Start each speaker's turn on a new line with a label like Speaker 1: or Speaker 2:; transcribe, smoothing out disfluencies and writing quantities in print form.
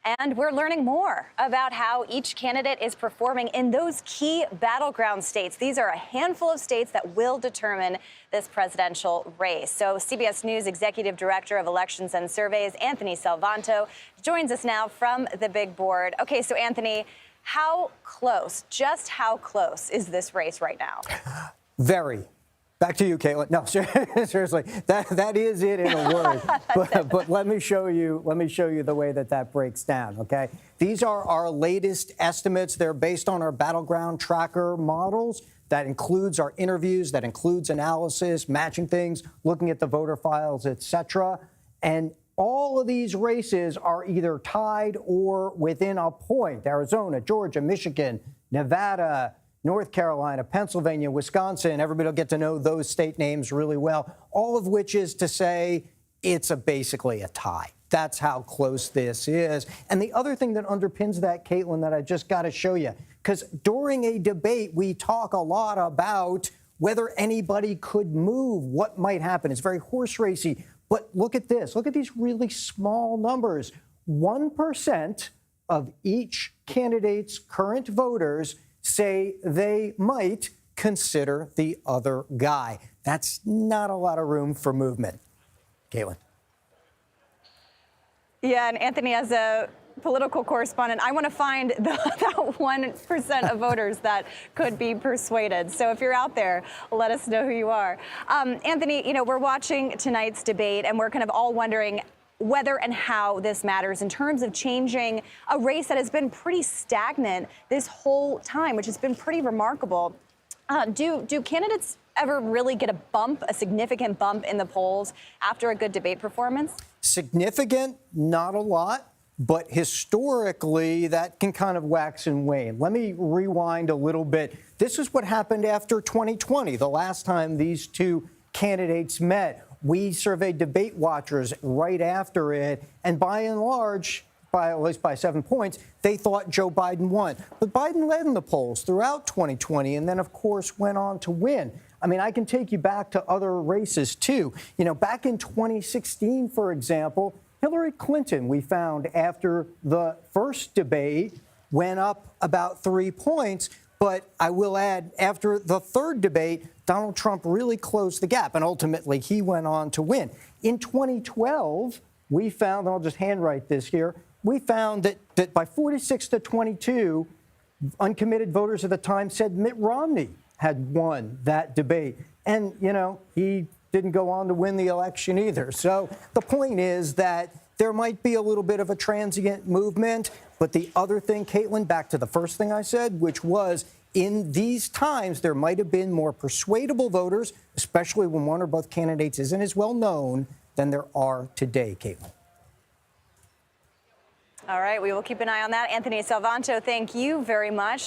Speaker 1: And we're learning more about how each candidate is performing in those key battleground states. These are a handful of states that will determine this presidential race. So CBS News Executive Director of Elections and Surveys, Anthony Salvanto, joins us now from the big board. Okay, so Anthony, just how close is this race right now?
Speaker 2: Very. Back to you, Caitlin. No, seriously, that is it in a word. but let me show you the way that breaks down. Okay, these are our latest estimates. They're based on our battleground tracker models. That includes our interviews. That includes analysis, matching things, looking at the voter files, etc. And all of these races are either tied or within a point. Arizona, Georgia, Michigan, Nevada, North Carolina, Pennsylvania, Wisconsin, everybody will get to know those state names really well, all of which is to say it's basically a tie. That's how close this is. And the other thing that underpins that, Caitlin, that I just got to show you, because during a debate, we talk a lot about whether anybody could move, what might happen. It's very horse racy. But look at this. Look at these really small numbers. 1% of each candidate's current voters say they might consider the other guy. That's not a lot of room for movement. Caitlin.
Speaker 1: Yeah, and Anthony, as a political correspondent, I want to find that 1% of voters that could be persuaded. So if you're out there, let us know who you are. Anthony, you know, we're watching tonight's debate and we're kind of all wondering whether and how this matters in terms of changing a race that has been pretty stagnant this whole time, which has been pretty remarkable. Do candidates ever really get a significant bump in the polls after a good debate performance? Significant,
Speaker 2: not a lot. But historically, that can kind of wax and wane. Let me rewind a little bit. This is what happened after 2020, the last time these two candidates met. We surveyed debate watchers right after it, and by and large, at least by 7 points, they thought Joe Biden won. But Biden led in the polls throughout 2020 and then, of course, went on to win. I mean, I can take you back to other races, too. You know, back in 2016, for example, Hillary Clinton, we found after the first debate, went up about 3 points. But I will add, after the third debate, Donald Trump really closed the gap, and ultimately he went on to win. In 2012, we found, and I'll just handwrite this here, we found that by 46 to 22, uncommitted voters at the time said Mitt Romney had won that debate. And, you know, he didn't go on to win the election either. So the point is that there might be a little bit of a transient movement. But the other thing, Caitlin, back to the first thing I said, which was in these times, there might have been more persuadable voters, especially when one or both candidates isn't as well known than there are today, Caitlin. All right, we will keep an eye on that. Anthony Salvanto, thank you very much.